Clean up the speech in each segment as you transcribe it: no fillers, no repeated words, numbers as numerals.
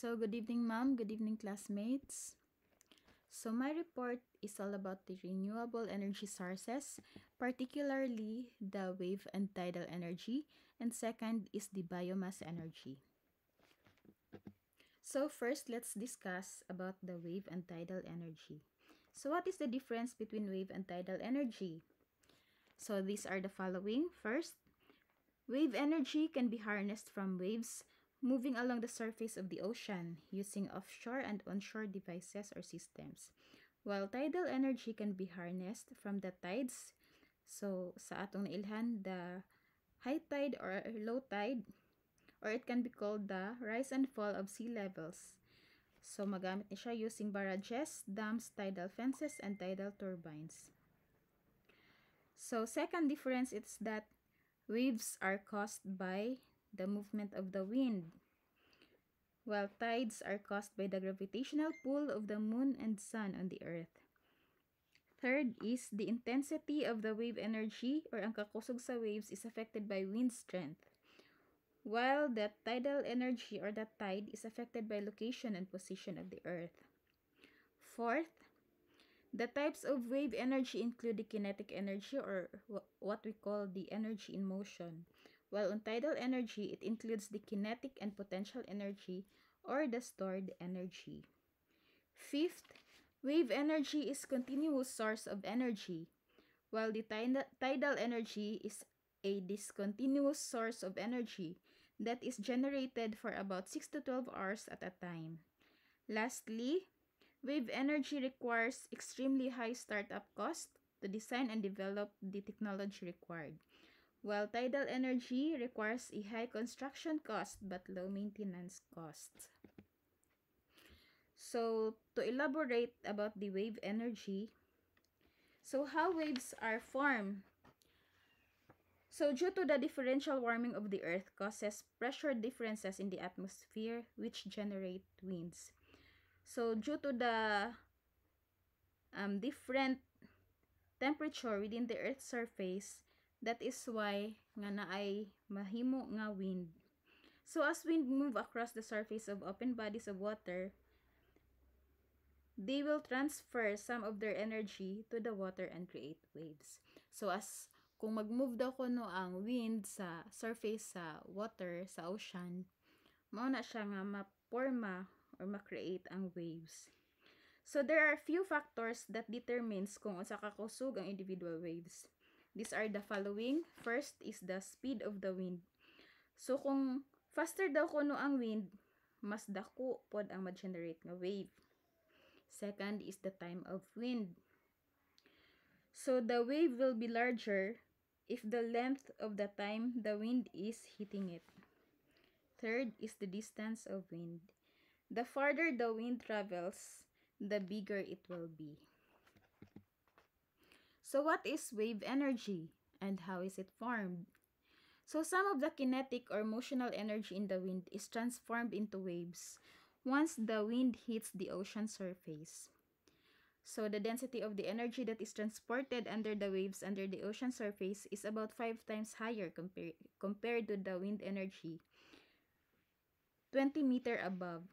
So, good evening, ma'am. Good evening, classmates. So, my report is all about the renewable energy sources, particularly the wave and tidal energy, and second is the biomass energy. So, first, let's discuss about the wave and tidal energy. So, what is the difference between wave and tidal energy? So, these are the following. First, wave energy can be harnessed from waves moving along the surface of the ocean using offshore and onshore devices or systems. While tidal energy can be harnessed from the tides, so sa atong nailhan, the high tide or low tide, or it can be called the rise and fall of sea levels. So magamit ni siya using barrages, dams, tidal fences, and tidal turbines. So second difference is that waves are caused by the movement of the wind, while tides are caused by the gravitational pull of the moon and sun on the earth. Third is the intensity of the wave energy or ang kakusog sa waves is affected by wind strength, while the tidal energy or the tide is affected by location and position of the earth. Fourth, the types of wave energy include the kinetic energy or what we call the energy in motion, while on tidal energy, it includes the kinetic and potential energy or the stored energy. Fifth, wave energy is continuous source of energy, while the tidal energy is a discontinuous source of energy that is generated for about 6 to 12 hours at a time. Lastly, wave energy requires extremely high startup cost to design and develop the technology required, while tidal energy requires a high construction cost but low maintenance cost. So, to elaborate about the wave energy, so how waves are formed. So, due to the differential warming of the earth causes pressure differences in the atmosphere which generate winds. So, due to the different temperature within the earth's surface, that is why nga naay mahimo nga wind. So, as wind move across the surface of open bodies of water, they will transfer some of their energy to the water and create waves. So as kung mag-move daw ko no ang wind sa surface sa water, sa ocean, mao na siya nga ma-forma or ma-create ang waves. So there are few factors that determines kung unsa ka kusog ang individual waves. These are the following. First is the speed of the wind. So kung faster daw ko no ang wind, mas dako pod ang ma-generate nga wave. Second is the time of wind. So the wave will be larger if the length of the time the wind is hitting it. Third is the distance of wind. The farther the wind travels, the bigger it will be. So what is wave energy and how is it formed? So some of the kinetic or motional energy in the wind is transformed into waves once the wind hits the ocean surface. So the density of the energy that is transported under the waves under the ocean surface is about 5 times higher compared to the wind energy 20 meter above.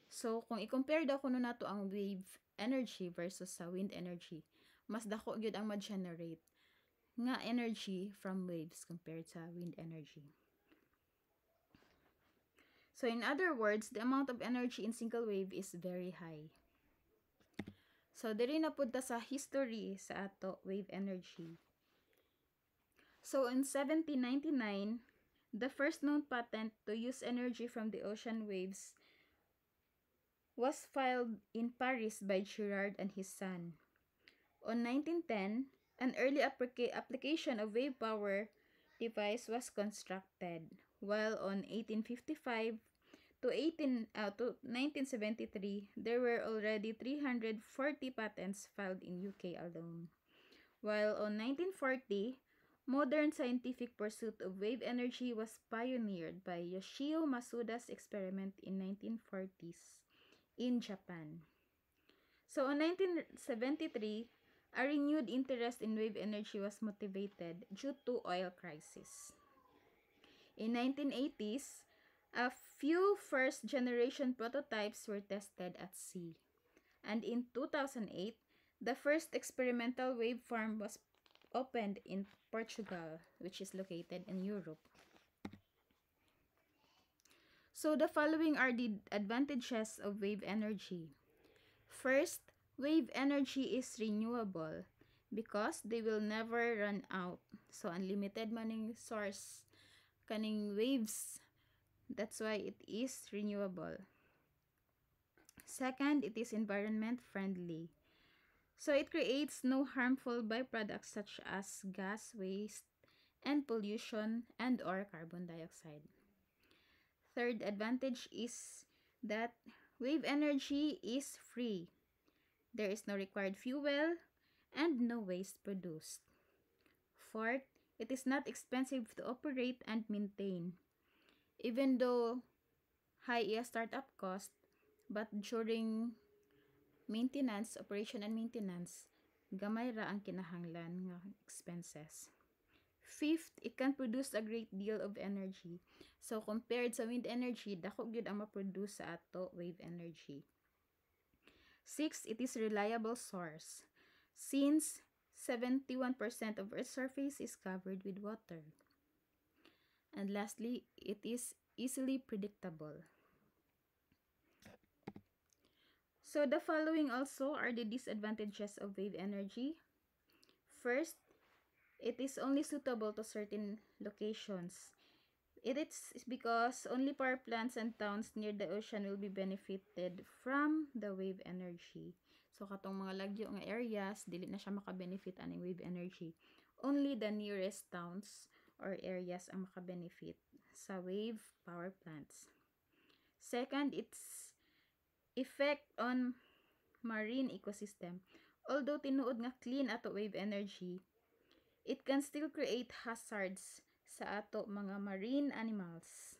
So kung i-compare daw kuno nato ang wave energy versus sa wind energy, mas dako gyud ang ma-generate nga energy from waves compared sa wind energy. So in other words, the amount of energy in single wave is very high. So diri na pud ta sa history sa ato wave energy. So in 1799, the first known patent to use energy from the ocean waves was filed in Paris by Girard and his son. On 1910, an early application of wave power device was constructed, while on 1855 to 1973, there were already 340 patents filed in UK alone. While on 1940, modern scientific pursuit of wave energy was pioneered by Yoshio Masuda's experiment in 1940s in Japan. So on 1973, a renewed interest in wave energy was motivated due to oil crisis. In 1980s, A few first-generation prototypes were tested at sea, and in 2008, the first experimental wave farm was opened in Portugal, which is located in Europe. So the following are the advantages of wave energy. First, wave energy is renewable because they will never run out. So unlimited maning source kaning waves. That's why it is renewable. Second, it is environment friendly. So it creates no harmful byproducts such as gas waste and pollution and or carbon dioxide. Third advantage is that wave energy is free. There is no required fuel and no waste produced. Fourth, it is not expensive to operate and maintain. Even though high startup cost, but during maintenance, operation and maintenance, gamay ra ang kinahanglan nga expenses. Fifth, it can produce a great deal of energy. So compared sa wind energy, dako gyud ang ma-produce sa ato wave energy. Sixth, it is reliable source since 71% of Earth's surface is covered with water. And lastly, it is easily predictable. So the following also are the disadvantages of wave energy. First, it is only suitable to certain locations. It is because only power plants and towns near the ocean will be benefited from the wave energy. So katong mga lagyo nga areas, dili na siya makabenefit aning wave energy. Only the nearest towns or areas ang makabenefit sa wave power plants. Second, its effect on marine ecosystem. Although tinuod nga clean ato wave energy, it can still create hazards sa ato mga marine animals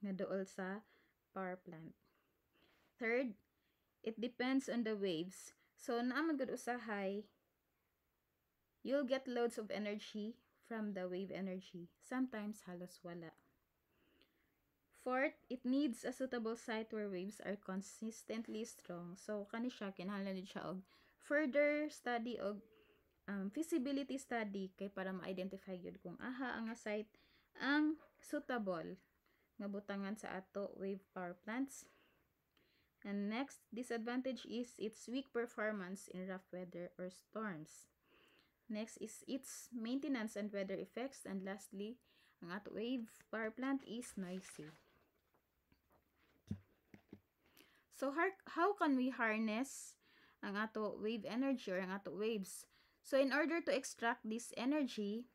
nga dool sa power plant. Third, it depends on the waves. So naman gud usahay, you'll get loads of energy from the wave energy. Sometimes halos wala. Fourth, it needs a suitable site where waves are consistently strong. So kani siya kinahanglan siya og further study og feasibility study kay para ma-identify yun kung aha ang site ang suitable nga butangan sa ato wave power plants. And next disadvantage is its weak performance in rough weather or storms. Next is its maintenance and weather effects. And lastly, ang ato wave power plant is noisy. So how can we harness ang ato wave energy or ang ato waves? So in order to extract this energy,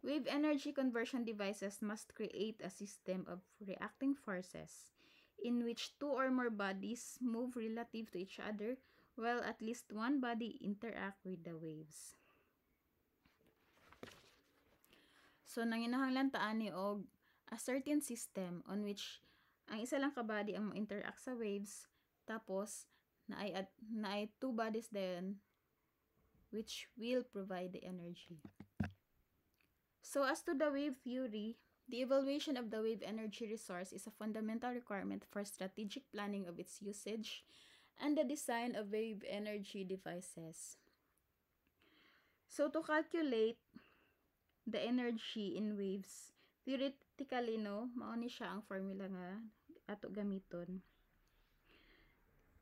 wave energy conversion devices must create a system of reacting forces in which two or more bodies move relative to each other while at least one body interact with the waves. So nanginahanglan ta ani og a certain system on which ang isa lang ka body ang mo-interact sa waves, tapos naay two bodies then which will provide the energy. So as to the wave theory, the evaluation of the wave energy resource is a fundamental requirement for strategic planning of its usage and the design of wave energy devices. So to calculate the energy in waves, theoretically mao ni siya ang formula nga ato gamiton.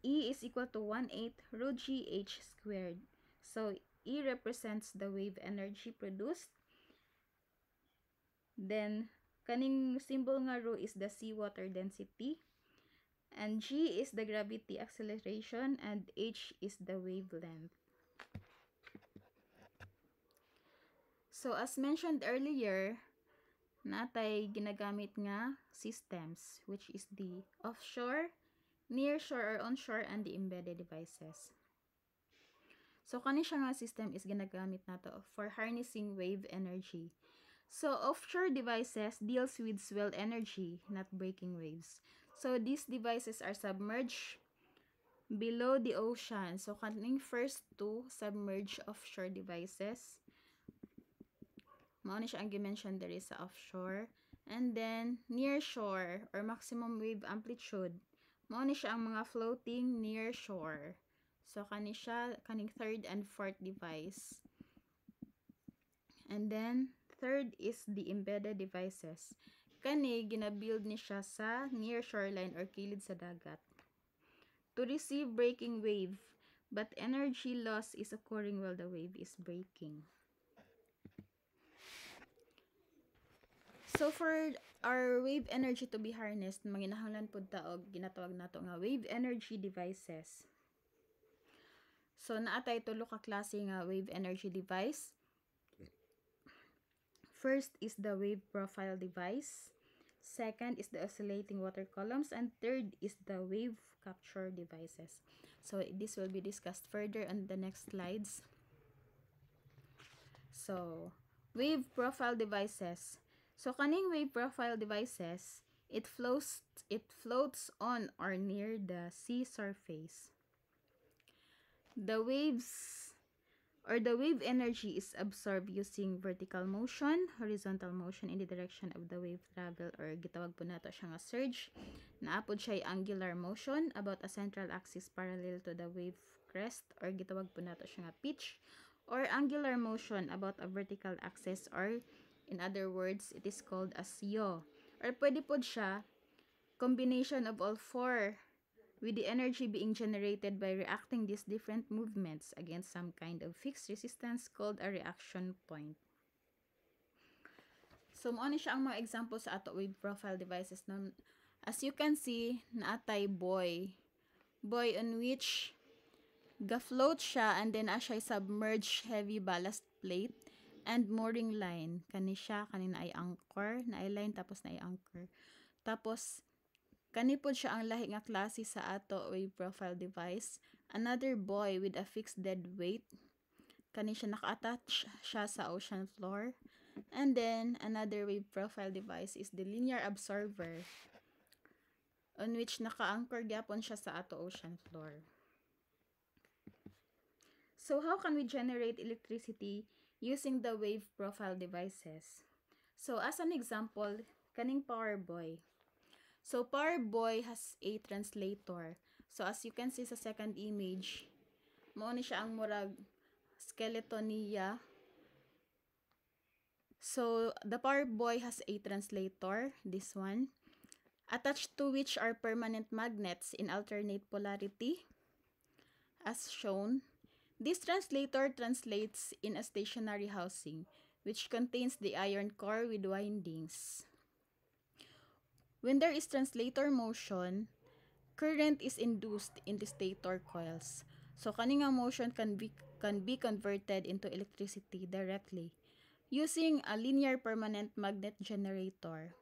E is equal to 1/8 rho g h squared. So E represents the wave energy produced. Then kaning symbol nga rho is the seawater density, and g is the gravity acceleration, and h is the wavelength. So as mentioned earlier, natay ginagamit nga systems, which is the offshore, nearshore or onshore, and the embedded devices. So kani siya nga system is ginagamit nato for harnessing wave energy. So offshore devices deals with swell energy, not breaking waves. So these devices are submerged below the ocean. So kaning first two submerged offshore devices, mao ni siya ang gimension diri sa offshore, And then, near shore or maximum wave amplitude. Mao ni siya ang mga floating near shore. So, kani siya, kaning third and fourth device. And then, third is the embedded devices. Kani, ginabuild ni siya sa near shoreline or kilid sa dagat. To receive breaking wave, but energy loss is occurring while the wave is breaking. So for our wave energy to be harnessed, manginahanglan pud ta og ginatawag nato nga wave energy devices. So naatay tulo ka klase nga wave energy device. First is the wave profile device. Second is the oscillating water columns, and third is the wave capture devices. So this will be discussed further on the next slides. So, wave profile devices. So kaning wave profile devices, it floats on or near the sea surface. The waves or the wave energy is absorbed using vertical motion, horizontal motion in the direction of the wave travel, or gitawag po nato siya nga surge. Naapod siya angular motion about a central axis parallel to the wave crest, or gitawag po nato siya nga pitch, or angular motion about a vertical axis, or in other words, it is called as yaw. Or pwede po siya combination of all four, with the energy being generated by reacting these different movements against some kind of fixed resistance called a reaction point. So, mao ni siya ang mga example sa ato wave profile devices. Na, as you can see, naatay buoy. Buoy on which ga-float siya and then siya submerged heavy ballast plate and mooring line. Kani siya, kanina ay anchor, na ay line, tapos na ay anchor. Tapos, kani po siya ang lahi nga klase sa ato wave profile device. Another buoy with a fixed dead weight. Kani siya naka-attach siya sa ocean floor. And then, another wave profile device is the linear absorber, on which naka-anchor gyapon siya sa ato ocean floor. So, how can we generate electricity using the wave profile devices? So, as an example, kaning power buoy. So, power buoy has a translator. So, as you can see sa second image, mao ni siya ang murag skeleton niya. So, the power buoy has a translator, this one, attached to which are permanent magnets in alternate polarity, as shown. This translator translates in a stationary housing, which contains the iron core with windings. When there is translator motion, current is induced in the stator coils. So, kaning nga motion can be converted into electricity directly using a linear permanent magnet generator.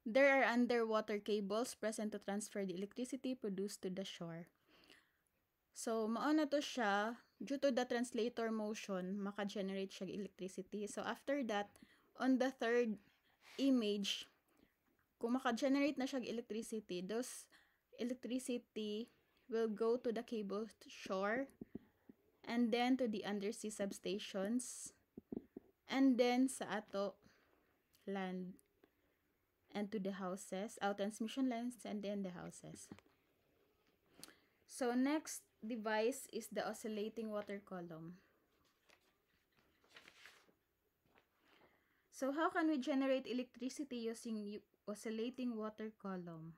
There are underwater cables present to transfer the electricity produced to the shore. So, mao na to siya, due to the translator motion, maka-generate siya electricity. So, after that, on the third image, kung maka-generate na siya electricity, those electricity will go to the cable shore, and then to the undersea substations, and then sa ato land, and to the houses, transmission lines, and then the houses. So, next device is the oscillating water column. So, how can we generate electricity using oscillating water column?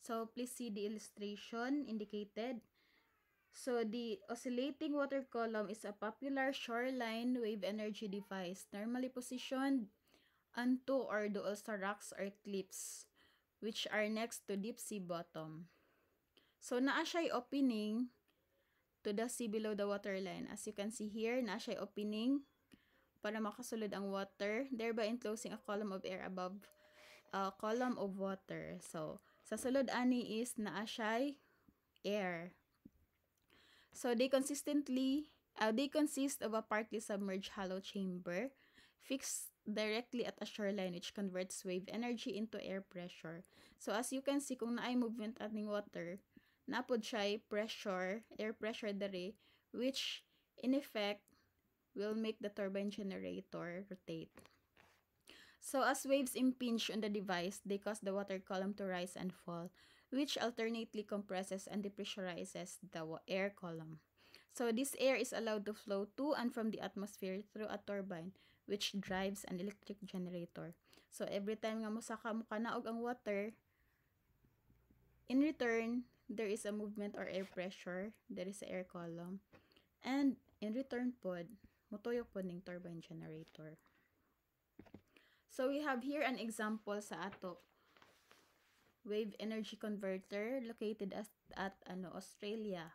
So, please see the illustration indicated. So, the oscillating water column is a popular shoreline wave energy device normally positioned on two or dual sa rocks or cliffs which are next to deep sea bottom. So, naa siya opening to the sea below the waterline. As you can see here, naa siya opening para makasulod ang water, thereby enclosing a column of air above a column of water. So, sa sulod ani is naa siya air. So, they consist of a partly submerged hollow chamber fixed directly at a shoreline which converts wave energy into air pressure. So, as you can see, kung naay movement ating water, napod siya air pressure dere, which in effect will make the turbine generator rotate. So as waves impinge on the device, they cause the water column to rise and fall, which alternately compresses and depressurizes the air column. So this air is allowed to flow to and from the atmosphere through a turbine, which drives an electric generator. So every time nga musaka mo kanaog ang water, in return, there is a movement or air pressure, there is a air column, and in return pod, mutuyok pod ning turbine generator. So we have here an example sa ato wave energy converter located at Australia.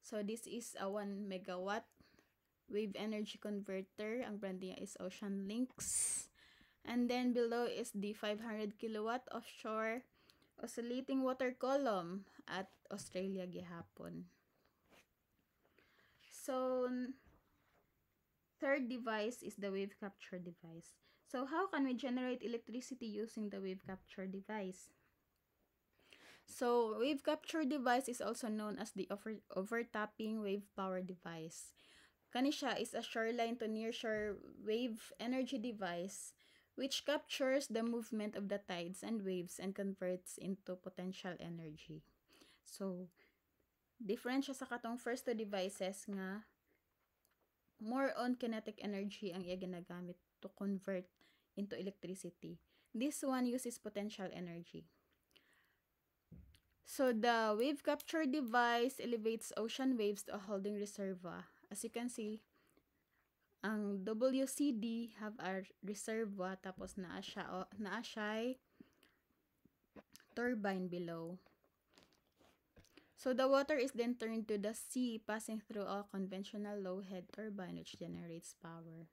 So this is a 1 megawatt wave energy converter. Ang brand niya is Ocean Links. And then below is the 500 kilowatt offshore oscillating water column at Australia gihapon. So third device is the wave capture device. So how can we generate electricity using the wave capture device? So wave capture device is also known as the overtapping wave power device. Kani siya is a shoreline to nearshore wave energy device which captures the movement of the tides and waves and converts into potential energy. So different siya sa katong first two devices nga more on kinetic energy ang iya ginagamit to convert into electricity. This one uses potential energy. So the wave capture device elevates ocean waves to a holding reservoir. As you can see, ang WCD have a reservoir tapos naa siya turbine below. So the water is then turned to the sea passing through a conventional low head turbine which generates power.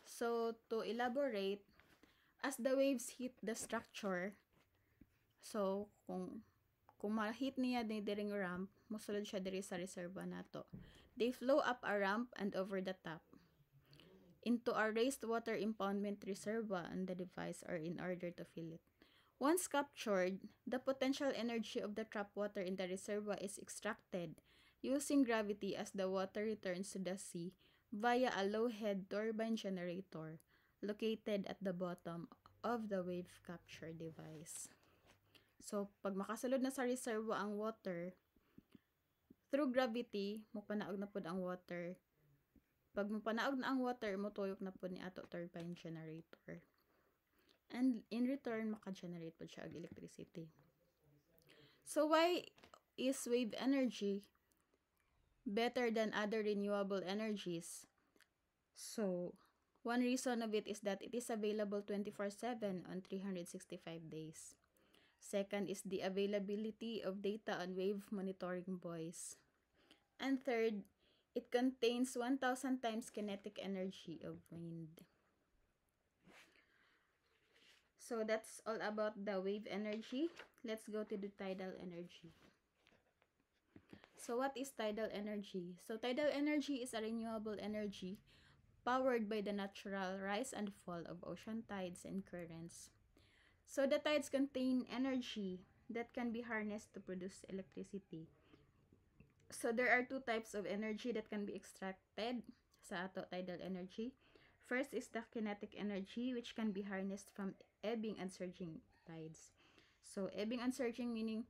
So to elaborate, as the waves hit the structure, so kung ma-hit niya diring ramp, mosulod siya diri sa reservoir nato. They flow up a ramp and over the top into a raised water impoundment reservoir on the device or in order to fill it. Once captured, the potential energy of the trapped water in the reservoir is extracted using gravity as the water returns to the sea via a low-head turbine generator located at the bottom of the wave capture device. So, pag makasulod na sa reservoir ang water, through gravity, mapanaog na pod ang water. Pag mapanaog na ang water, mutuyok na pod ni ato turbine generator. And in return, maka-generate po siya og electricity. So, why is wave energy better than other renewable energies? So, one reason of it is that it is available 24/7 on 365 days. Second is the availability of data on wave monitoring buoys. And third, it contains 1,000 times kinetic energy of wind. So that's all about the wave energy. Let's go to the tidal energy. So what is tidal energy? So tidal energy is a renewable energy powered by the natural rise and fall of ocean tides and currents. So the tides contain energy that can be harnessed to produce electricity. So there are two types of energy that can be extracted sa ato tidal energy. First is the kinetic energy which can be harnessed from ebbing and surging tides. So ebbing and surging meaning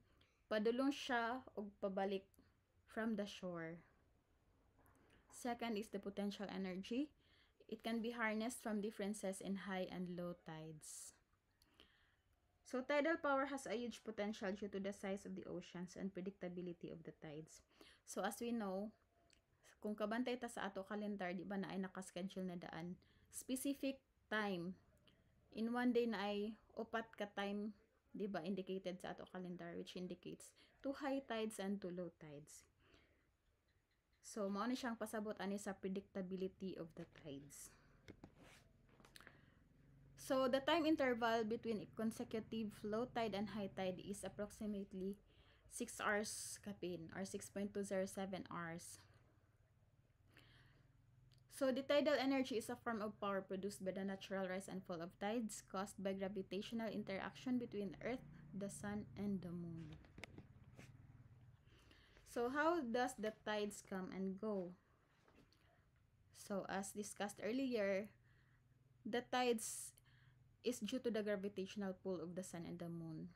padulong siya o pabalik from the shore. Second is the potential energy. It can be harnessed from differences in high and low tides. So tidal power has a huge potential due to the size of the oceans and predictability of the tides. So as we know, kung kabantay ta sa ato calendar, di ba na ay nakaschedule na daan specific time. In one day na ay upat ka time, di ba, indicated sa ato calendar, which indicates two high tides and two low tides. So mao ni siyang pasabot ani sa predictability of the tides. So the time interval between consecutive low tide and high tide is approximately 6 hours kapin or 6.207 hours. So the tidal energy is a form of power produced by the natural rise and fall of tides caused by gravitational interaction between Earth, the Sun, and the Moon. So how does the tides come and go? So as discussed earlier, The tides is due to the gravitational pull of the sun and the moon.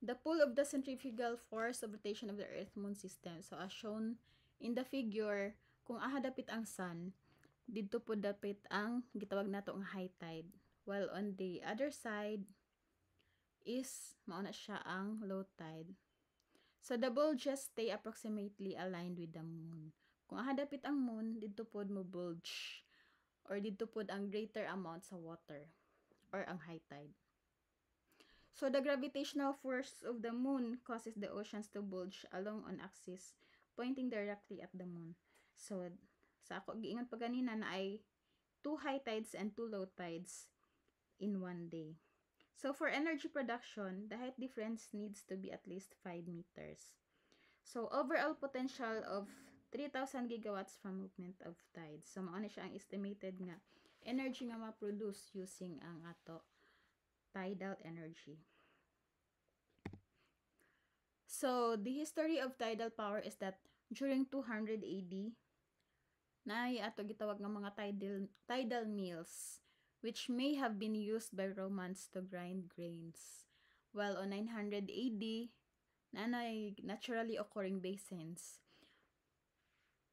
The pull of the centrifugal force of rotation of the Earth-Moon system. So as shown in the figure, kung aha dapit ang sun, dito po dapit ang gitawag nato ang high tide. While on the other side is mauna siya ang low tide. So the bulges stay approximately aligned with the moon. Kung aha dapit ang moon, dito pod mo bulge or dito pod ang greater amount sa water or ang high tide. So the gravitational force of the moon causes the oceans to bulge along on axis pointing directly at the moon. So sa ako giingon pa ganina na ay 2 high tides and 2 low tides in one day. So for energy production, the height difference needs to be at least 5 meters. So overall potential of 3,000 gigawatts from movement of tides. So mao na siya ang estimated nga energy nga ma-produce using ang ato tidal energy. So the history of tidal power is that during 200 AD, naay ato gitawag nga mga tidal mills which may have been used by Romans to grind grains. While on 900 AD, nanay naturally occurring basins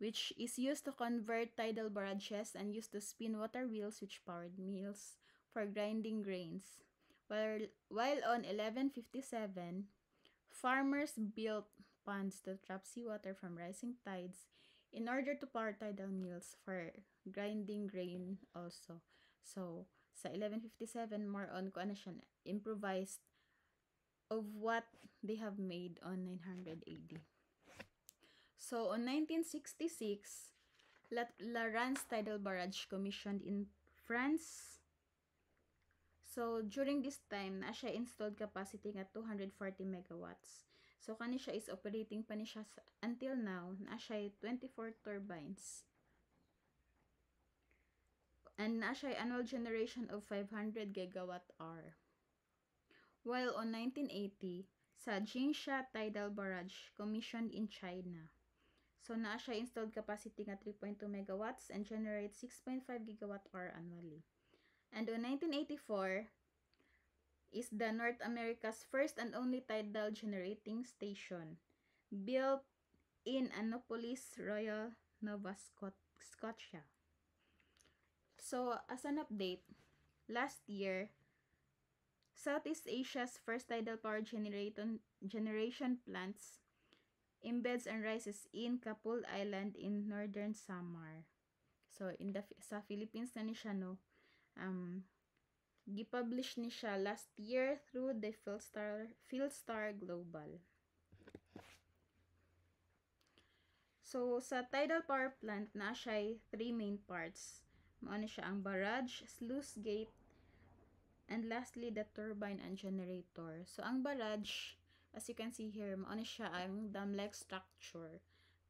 which is used to convert tidal barrages and used to spin water wheels which powered mills for grinding grains. While on 1157, farmers built ponds to trap seawater from rising tides in order to power tidal mills for grinding grain also. So, sa 1157, more on kung ano siya, improvised of what they have made on 900 AD. So, on 1966, La Rance Tidal Barrage commissioned in France. So, during this time, na siya installed capacity nga 240 megawatts. So, kani siya is operating pa ni siya until now, na siya 24 turbines. And na siya annual generation of 500 gigawatt hour. While on 1980, sa Jingsha Tidal Barrage commissioned in China. So na siya installed capacity nga 3.2 megawatts and generates 6.5 gigawatt hour annually. And on 1984 is the North America's first and only tidal generating station built in Annapolis, Royal Nova Scotia. So, as an update, last year, Southeast Asia's first tidal power generation plants embeds and rises in Kapul Island in northern Samar. So, sa Philippines na ni siya, no? Gipublish ni siya last year through the Philstar Global. So, sa tidal power plant, na siya 3 main parts. Mao ni siya ang barrage, sluice gate, and lastly, the turbine and generator. So, ang barrage, as you can see here, mao ni siya ang dam-like structure,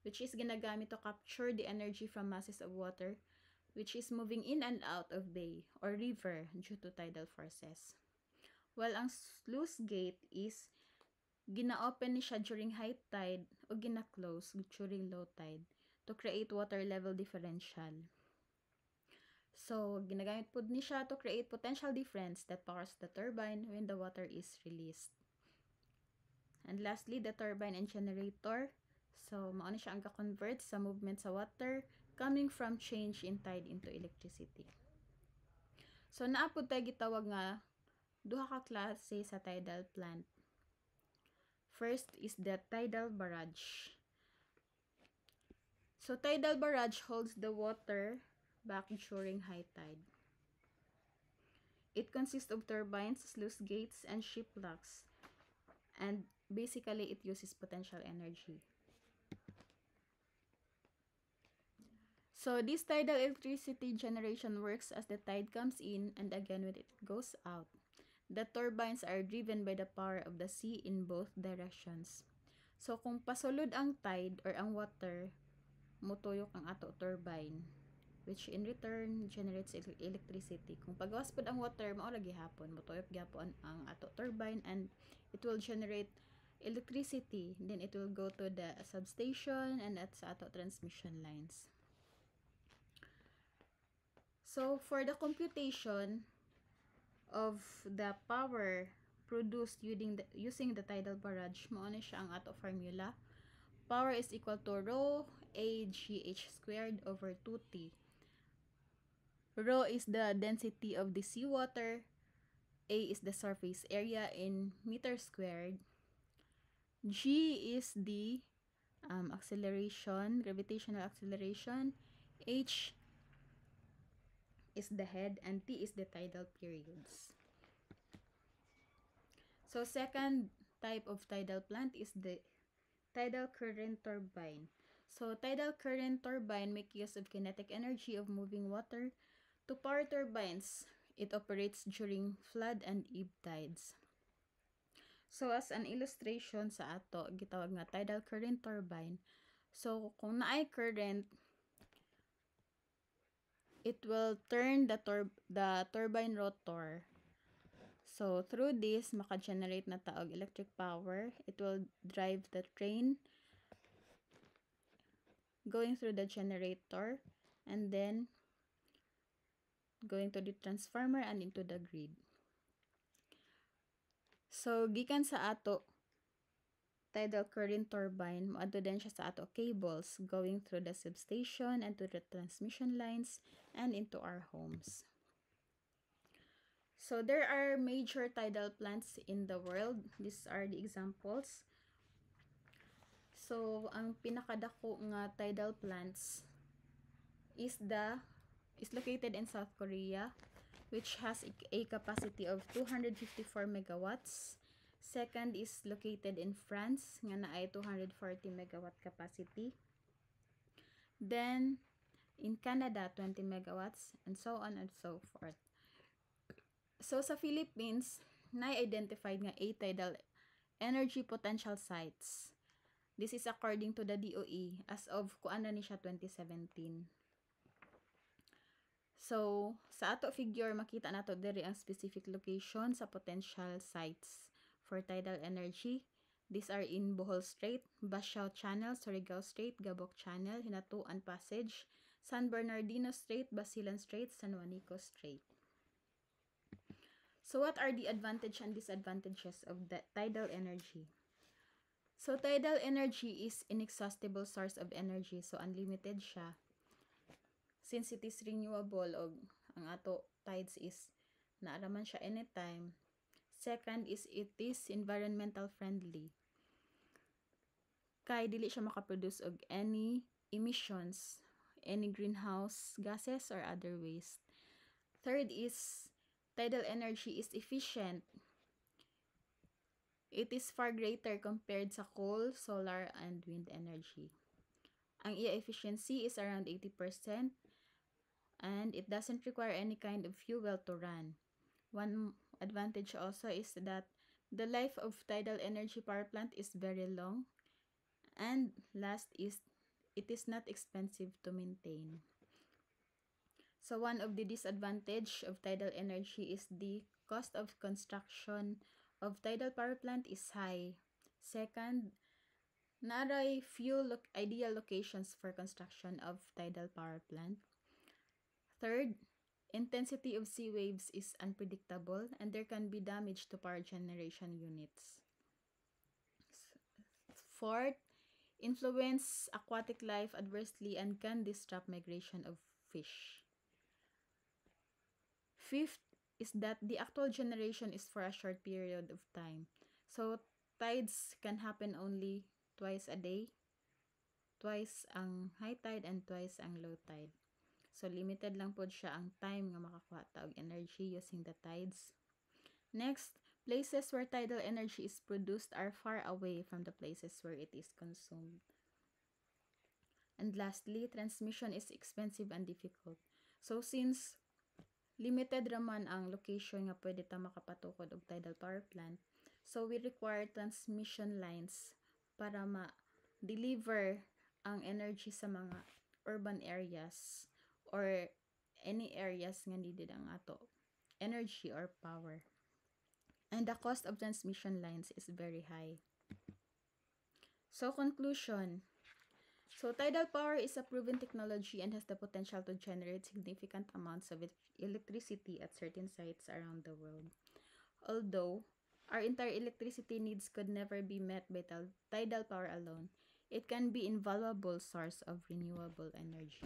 which is ginagamit to capture the energy from masses of water, which is moving in and out of bay or river due to tidal forces. While ang sluice gate is gina-open ni siya during high tide o gina-close during low tide to create water level differential. So, ginagamit po ni siya to create potential difference that powers the turbine when the water is released. And lastly, the turbine and generator. So, mao ni siya ang ka-convert sa movement sa water coming from change in tide into electricity. So, naapod tayo gitawag nga duha ka klase sa tidal plant. First is the tidal barrage. So, tidal barrage holds the water back during high tide. It consists of turbines, sluice gates, and ship locks. And basically, it uses potential energy. So, this tidal electricity generation works as the tide comes in and again when it goes out. The turbines are driven by the power of the sea in both directions. So, kung pasulod ang tide or ang water, mutuyok ang ato turbine, which in return generates electricity. Kung pagawas pod ang water, mao ra gihapon, mutuyok gyapon ang ato turbine and it will generate electricity. Then it will go to the substation and at sa ato transmission lines. So for the computation of the power produced using the tidal barrage, mao ni siya ang ato formula. Power is equal to rho AGH squared over 2T. Rho is the density of the seawater. A is the surface area in meter squared. G is the acceleration, gravitational acceleration. H is the head, and T is the tidal periods. So second type of tidal plant is the tidal current turbine. So tidal current turbine make use of kinetic energy of moving water to power turbines. It operates during flood and ebb tides. So as an illustration sa ato, gitawag nga tidal current turbine. So kung naay current, it will turn the turbine rotor. So through this, maka-generate na taog electric power. It will drive the train going through the generator and then going to the transformer and into the grid. So gikan sa ato tidal current turbine, moadto din siya sa ato cables going through the substation and to the transmission lines and into our homes. So there are major tidal plants in the world. These are the examples. So ang pinakadako nga tidal plants is located in South Korea, which has a capacity of 254 megawatts. Second is located in France, nga na ay 240 megawatt capacity. Then, in Canada, 20 megawatts, and so on and so forth. So, sa Philippines, na-identified nga 8 tidal energy potential sites. This is according to the DOE as of kuan na ni siya 2017. So, sa ato figure, makita nato diri ang specific location sa potential sites for tidal energy. These are in Bohol Strait, Basiao Channel, Surigao Strait, Gabok Channel, Hinatuan Passage, San Bernardino Strait, Basilan Strait, San Juanico Strait. So what are the advantages and disadvantages of the tidal energy? So tidal energy is inexhaustible source of energy, so unlimited siya. Since it is renewable, og ang ato tides is naaraman siya anytime. Second is it is environmental friendly. Kay dili siya makaproduce og any emissions, any greenhouse gases or other waste. Third is tidal energy is efficient. It is far greater compared sa coal, solar, and wind energy. Ang iya efficiency is around 80%, and it doesn't require any kind of fuel to run. One advantage also is that the life of tidal energy power plant is very long. And last is it is not expensive to maintain. So one of the disadvantage of tidal energy is the cost of construction of tidal power plant is high. Second, naray few ideal locations for construction of tidal power plant. Third, intensity of sea waves is unpredictable and there can be damage to power generation units. Fourth, influence aquatic life adversely and can disrupt migration of fish. Fifth is that the actual generation is for a short period of time. So, tides can happen only twice a day. Twice ang high tide and twice ang low tide. So, limited lang po siya ang time nga makakuha ta og energy using the tides. Next, places where tidal energy is produced are far away from the places where it is consumed. And lastly, transmission is expensive and difficult. So, since limited raman ang location nga pwede ta makapatukod og tidal power plant, so we require transmission lines para ma-deliver ang energy sa mga urban areas or any areas nga needed ang ato energy or power. And the cost of transmission lines is very high. So conclusion, So, tidal power is a proven technology and has the potential to generate significant amounts of electricity at certain sites around the world. Although our entire electricity needs could never be met by tidal power alone, it can be an invaluable source of renewable energy.